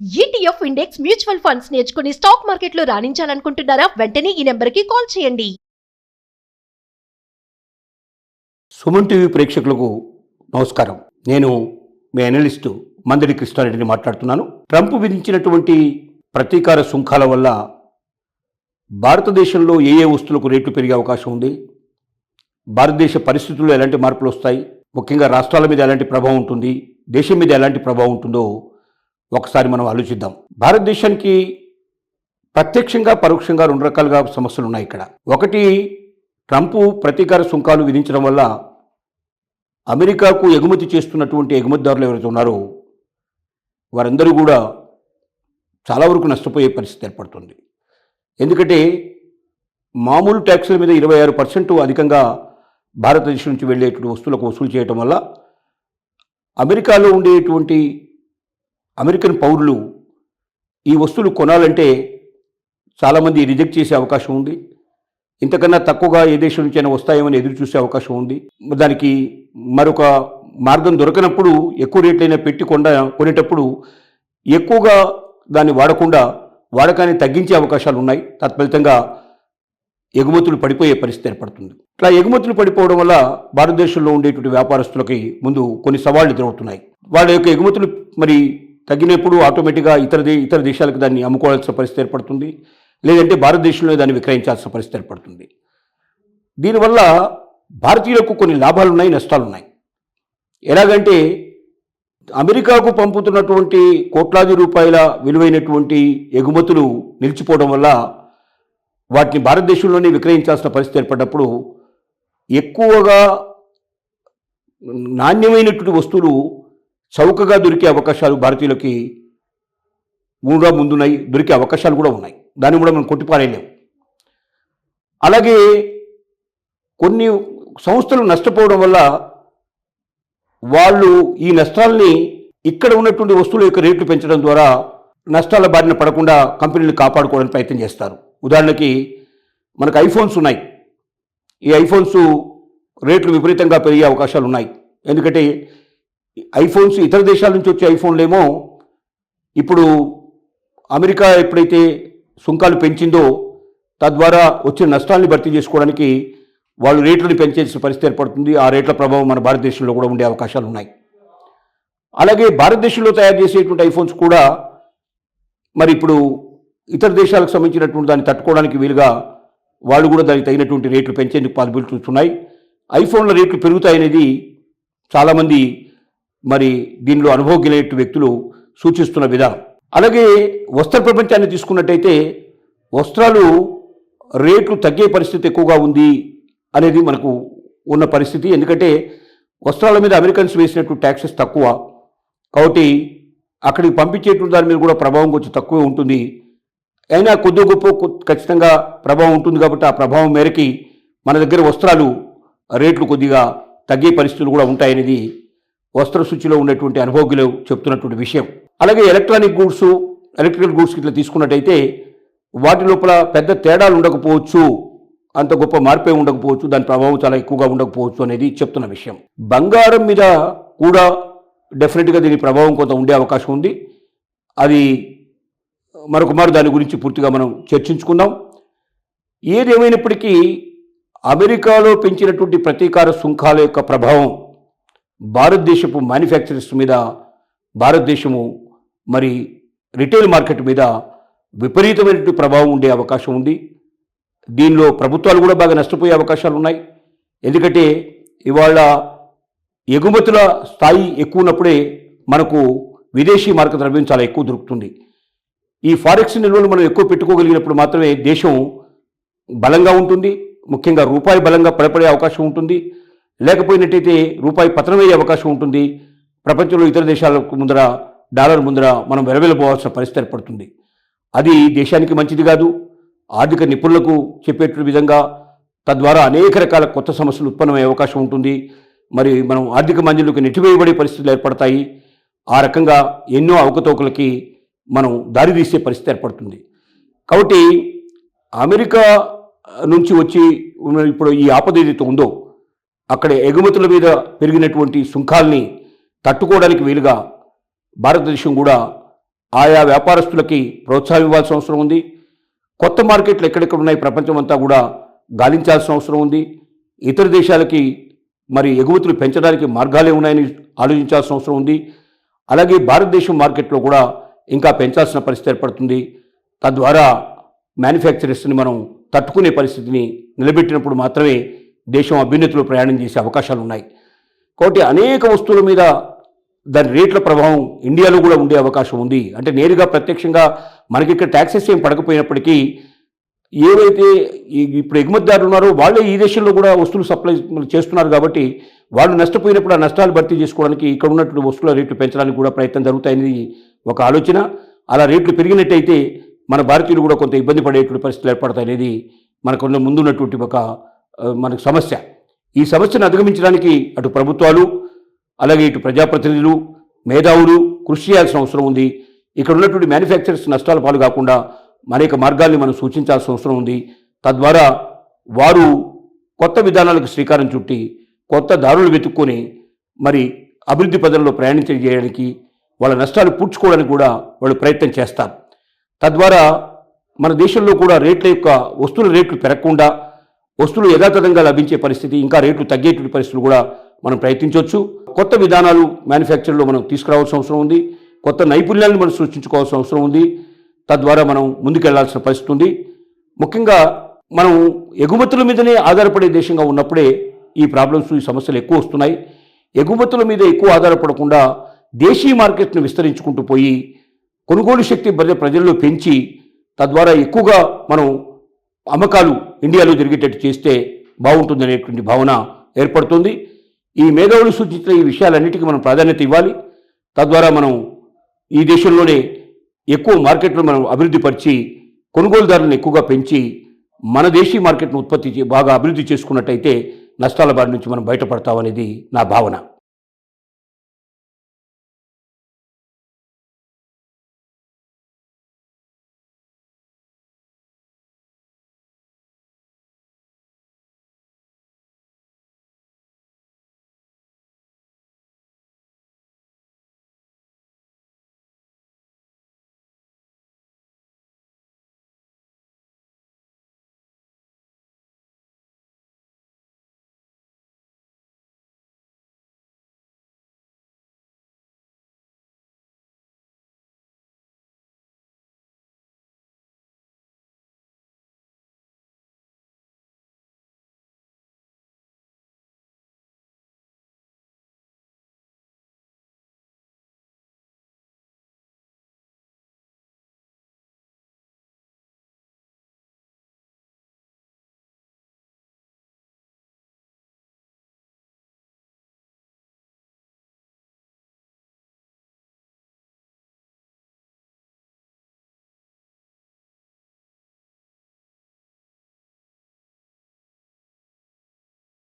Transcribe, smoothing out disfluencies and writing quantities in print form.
ETF index mutual funds నేర్చుకుని stock మార్కెట్లో రాణించాలనుకుంటున్నారా? వెంటనే ఈ నెంబర్కి కాల్ చేయండి. సుమన్ టీవీ ప్రేక్షకులకు నమస్కారం. నేను మీ అనలిస్టు మందడి కృష్ణారెడ్డిని మాట్లాడుతున్నాను. ట్రంప్ విధించినటువంటి ప్రతీకార సుంకాల వల్ల భారతదేశంలో ఏ వస్తువులకు రేట్లు పెరిగే అవకాశం ఉంది, భారతదేశ పరిస్థితుల్లో ఎలాంటి మార్పులు వస్తాయి, ముఖ్యంగా రాష్ట్రాల మీద ఎలాంటి ప్రభావం ఉంటుంది, దేశం మీద ఎలాంటి ప్రభావం ఉంటుందో ఒకసారి మనం ఆలోచిద్దాం. భారతదేశానికి ప్రత్యక్షంగా పరోక్షంగా రెండు రకాలుగా సమస్యలు ఉన్నాయి ఇక్కడ. ఒకటి, ట్రంప్ ప్రతీకార సుంకాలు విధించడం వల్ల అమెరికాకు ఎగుమతి చేస్తున్నటువంటి ఎగుమతిదారులు ఎవరైతే ఉన్నారో వారందరూ కూడా చాలా వరకు నష్టపోయే పరిస్థితి ఏర్పడుతుంది. ఎందుకంటే మామూలు ట్యాక్సుల మీద 26% అధికంగా భారతదేశం నుంచి వెళ్ళేటువంటి వస్తువులకు వసూలు చేయటం వల్ల అమెరికాలో ఉండేటువంటి అమెరికన్ పౌరులు ఈ వస్తువులు కొనాలంటే చాలామంది రిజెక్ట్ చేసే అవకాశం ఉంది. ఇంతకన్నా తక్కువగా ఏ దేశం నుంచైనా వస్తాయేమని ఎదురు చూసే అవకాశం ఉంది. దానికి మరొక మార్గం దొరకనప్పుడు ఎక్కువ రేట్లైనా పెట్టి కొనేటప్పుడు ఎక్కువగా దాన్ని వాడకుండా వాడకాన్ని తగ్గించే అవకాశాలు ఉన్నాయి. తత్ఫలితంగా ఎగుమతులు పడిపోయే పరిస్థితి ఏర్పడుతుంది. ఇట్లా ఎగుమతులు పడిపోవడం వల్ల భారతదేశంలో ఉండేటువంటి వ్యాపారస్తులకి ముందు కొన్ని సవాళ్లు ఎదురవుతున్నాయి. వాళ్ళ యొక్క ఎగుమతులు మరి తగ్గినప్పుడు ఆటోమేటిక్గా ఇతర దేశాలకు దాన్ని అమ్ముకోవాల్సిన పరిస్థితి ఏర్పడుతుంది, లేదంటే భారతదేశంలో దాన్ని విక్రయించాల్సిన పరిస్థితి ఏర్పడుతుంది. దీనివల్ల భారతీయులకు కొన్ని లాభాలు ఉన్నాయి, నష్టాలు ఉన్నాయి. ఎలాగంటే అమెరికాకు పంపుతున్నటువంటి కోట్లాది రూపాయల విలువైనటువంటి ఎగుమతులు నిలిచిపోవడం వల్ల వాటిని భారతదేశంలోనే విక్రయించాల్సిన పరిస్థితి ఏర్పడినప్పుడు ఎక్కువగా నాణ్యమైనటువంటి వస్తువులు చౌకగా దొరికే అవకాశాలు భారతీయులకి ముందున్నాయి, దొరికే అవకాశాలు కూడా ఉన్నాయి. దాన్ని కూడా మనం కొట్టిపారేయలేము. అలాగే కొన్ని సంస్థలు నష్టపోవడం వల్ల వాళ్ళు ఈ నష్టాలని ఇక్కడ ఉన్నటువంటి వస్తువుల యొక్క రేట్లు పెంచడం ద్వారా నష్టాల బారిన పడకుండా కంపెనీలు కాపాడుకోవడానికి ప్రయత్నం చేస్తారు. ఉదాహరణకి మనకు ఐఫోన్స్ ఉన్నాయి. ఈ ఐఫోన్స్ రేట్లు విపరీతంగా పెరిగే అవకాశాలు ఉన్నాయి. ఎందుకంటే ఐఫోన్స్ ఇతర దేశాల నుంచి వచ్చే ఐఫోన్లేమో ఇప్పుడు అమెరికా ఎప్పుడైతే సుంకాలు పెంచిందో తద్వారా వచ్చిన నష్టాన్ని భర్తీ చేసుకోవడానికి వాళ్ళు రేట్లను పెంచేసిన పరిస్థితి ఏర్పడుతుంది. ఆ రేట్ల ప్రభావం మన భారతదేశంలో కూడా ఉండే అవకాశాలు ఉన్నాయి. అలాగే భారతదేశంలో తయారు చేసేటువంటి ఐఫోన్స్ కూడా మరి ఇప్పుడు ఇతర దేశాలకు సంబంధించినటువంటి దాన్ని తట్టుకోవడానికి వీలుగా వాళ్ళు కూడా దానికి తగినటువంటి రేట్లు పెంచేందుకు పాసిబిలిటీస్ ఉన్నాయి. ఐఫోన్ల రేట్లు పెరుగుతాయనేది చాలామంది మరి దీనిలో అనుభవజ్ఞులైన వ్యక్తులు సూచిస్తున్న విధానం. అలాగే వస్త్ర ప్రపంచాన్ని తీసుకున్నట్టయితే వస్త్రాలు రేట్లు తగ్గే పరిస్థితి ఎక్కువగా ఉంది అనేది మనకు ఉన్న పరిస్థితి. ఎందుకంటే వస్త్రాల మీద అమెరికన్స్ వేసినట్టు ట్యాక్సెస్ తక్కువ కాబట్టి అక్కడికి పంపించేటువంటి దాని మీద కూడా ప్రభావం కొంచెం తక్కువే ఉంటుంది. అయినా కొద్ది గొప్ప ఖచ్చితంగా ప్రభావం ఉంటుంది. కాబట్టి ఆ ప్రభావం మేరకి మన దగ్గర వస్త్రాలు రేట్లు కొద్దిగా తగ్గే పరిస్థితులు కూడా ఉంటాయనేది వస్త్ర సూచిలో ఉన్నటువంటి అనుభవజ్ఞులు చెప్తున్నటువంటి విషయం. అలాగే ఎలక్ట్రికల్ గూడ్స్ ఇట్లా తీసుకున్నట్టయితే వాటి లోపల పెద్ద తేడాలు ఉండకపోవచ్చు, అంత గొప్ప మార్పే ఉండకపోవచ్చు, దాని ప్రభావం చాలా ఎక్కువగా ఉండకపోవచ్చు అనేది చెప్తున్న విషయం. బంగారం మీద కూడా డెఫినెట్గా దీని ప్రభావం కొంత ఉండే అవకాశం ఉంది. అది మరొకమారు దాని గురించి పూర్తిగా మనం చర్చించుకుందాం. ఏదేమైనప్పటికీ అమెరికాలో పెంచినటువంటి ప్రతీకార సుంకాల యొక్క ప్రభావం భారతదేశపు మ్యానుఫ్యాక్చరర్స్ మీద, భారతదేశము మరి రిటైల్ మార్కెట్ మీద విపరీతమైనటువంటి ప్రభావం ఉండే అవకాశం ఉంది. దీనిలో ప్రభుత్వాలు కూడా బాగా నష్టపోయే అవకాశాలు ఉన్నాయి. ఎందుకంటే ఇవాళ ఎగుమతుల స్థాయి ఎక్కువ ఉన్నప్పుడే మనకు విదేశీ మార్క ద్రవ్యం చాలా ఎక్కువ దొరుకుతుంది. ఈ ఫారెక్స్ నిల్వలు మనం ఎక్కువ పెట్టుకోగలిగినప్పుడు మాత్రమే దేశం బలంగా ఉంటుంది. ముఖ్యంగా రూపాయి బలంగా పడపడే అవకాశం ఉంటుంది. లేకపోయినట్టయితే రూపాయి పతనమయ్యే అవకాశం ఉంటుంది. ప్రపంచంలో ఇతర దేశాలకు ముందర డాలర్ ముందర మనం వెలవెలపోవాల్సిన పరిస్థితి ఏర్పడుతుంది. అది దేశానికి మంచిది కాదు. ఆర్థిక నిపుణులకు చెప్పేట విధంగా తద్వారా అనేక రకాల కొత్త సమస్యలు ఉత్పన్నమయ్యే అవకాశం ఉంటుంది. మరి మనం ఆర్థిక మాంద్యంలోకి నెట్టివేయబడే పరిస్థితులు ఏర్పడతాయి. ఆ రకంగా ఎన్నో అవకతవకలకి మనం దారితీసే పరిస్థితి ఏర్పడుతుంది. కాబట్టి అమెరికా నుంచి వచ్చి ఇప్పుడు ఈ ఆపద ఏదైతే ఉందో అక్కడ ఎగుమతుల మీద పెరిగినటువంటి సుంకాల్ని తట్టుకోవడానికి వీలుగా భారతదేశం కూడా ఆయా వ్యాపారస్తులకి ప్రోత్సాహం ఇవ్వాల్సిన అవసరం ఉంది. కొత్త మార్కెట్లు ఎక్కడెక్కడ ఉన్నాయి ప్రపంచం అంతా కూడా గాలించాల్సిన అవసరం ఉంది. ఇతర దేశాలకి మరి ఎగుమతులు పెంచడానికి మార్గాలే ఉన్నాయని ఆలోచించాల్సిన అవసరం ఉంది. అలాగే భారతదేశం మార్కెట్లో కూడా ఇంకా పెంచాల్సిన పరిస్థితి ఏర్పడుతుంది. తద్వారా మ్యానుఫ్యాక్చరర్స్ని మనం తట్టుకునే పరిస్థితిని నిలబెట్టినప్పుడు మాత్రమే దేశం అభ్యున్నతిలో ప్రయాణం చేసే అవకాశాలు ఉన్నాయి. కాబట్టి అనేక వస్తువుల మీద దాని రేట్ల ప్రభావం ఇండియాలో కూడా ఉండే అవకాశం ఉంది. అంటే నేరుగా ప్రత్యక్షంగా మనకి ఇక్కడ ట్యాక్సెస్ ఏం పడకపోయినప్పటికీ ఏవైతే ఇప్పుడు ఎగుమతిదారులు ఉన్నారో వాళ్ళే ఈ దేశంలో కూడా వస్తువులు సప్లై చేస్తున్నారు. కాబట్టి వాళ్ళు నష్టపోయినప్పుడు ఆ నష్టాలు భర్తీ చేసుకోవడానికి ఇక్కడ ఉన్నటువంటి వస్తువుల రేట్లు పెంచడానికి కూడా ప్రయత్నం జరుగుతాయనేది ఒక ఆలోచన. అలా రేట్లు పెరిగినట్టయితే మన భారతీయులు కూడా కొంత ఇబ్బంది పడేటువంటి పరిస్థితులు ఏర్పడతాయనేది మనకు ముందున్నటువంటి ఒక మనకు సమస్య. ఈ సమస్యను అధిగమించడానికి అటు ప్రభుత్వాలు అలాగే ఇటు ప్రజాప్రతినిధులు మేధావులు కృషి చేయాల్సిన అవసరం ఉంది. ఇక్కడ ఉన్నటువంటి మ్యానుఫ్యాక్చరర్స్ నష్టాల పాలు కాకుండా అనేక మార్గాల్ని మనం సూచించాల్సిన అవసరం ఉంది. తద్వారా వారు కొత్త విధానాలకు శ్రీకారం చుట్టి కొత్త దారులు వెతుక్కొని మరి అభివృద్ధి పదంలో చేయడానికి వాళ్ళ నష్టాలు పూడ్చుకోవడానికి కూడా వాళ్ళు ప్రయత్నం చేస్తారు. తద్వారా మన దేశంలో కూడా వస్తువుల రేట్లు పెరగకుండా వస్తువులు యథాతథంగా లభించే పరిస్థితి, ఇంకా రేట్లు తగ్గేటువంటి పరిస్థితులు కూడా మనం ప్రయత్నించవచ్చు. కొత్త విధానాలు మ్యానుఫ్యాక్చర్లో మనం తీసుకురావాల్సిన అవసరం ఉంది. కొత్త నైపుణ్యాలను మనం సృష్టించుకోవాల్సిన అవసరం ఉంది. తద్వారా మనం ముందుకెళ్లాల్సిన పరిస్థితి ఉంది. ముఖ్యంగా మనం ఎగుమతుల మీదనే ఆధారపడే దేశంగా ఉన్నప్పుడే ఈ ప్రాబ్లమ్స్ ఈ సమస్యలు ఎక్కువ వస్తున్నాయి. ఎగుమతుల మీద ఎక్కువ ఆధారపడకుండా దేశీయ మార్కెట్ను విస్తరించుకుంటూ పోయి కొనుగోలు శక్తి ప్రజల్లో పెంచి తద్వారా ఎక్కువగా మనం అమ్మకాలు ఇండియాలో జరిగేటట్టు చేస్తే బాగుంటుందనేటువంటి భావన ఏర్పడుతుంది. ఈ మేధావులు సూచించిన ఈ విషయాలన్నిటికీ మనం ప్రాధాన్యత ఇవ్వాలి. తద్వారా మనం ఈ దేశంలోనే ఎక్కువ మార్కెట్లు మనం అభివృద్ధి పరిచి కొనుగోలుదారులను ఎక్కువగా పెంచి మన దేశీయ మార్కెట్ను బాగా అభివృద్ధి చేసుకున్నట్టయితే నష్టాల బారి నుంచి మనం బయటపడతామనేది నా భావన.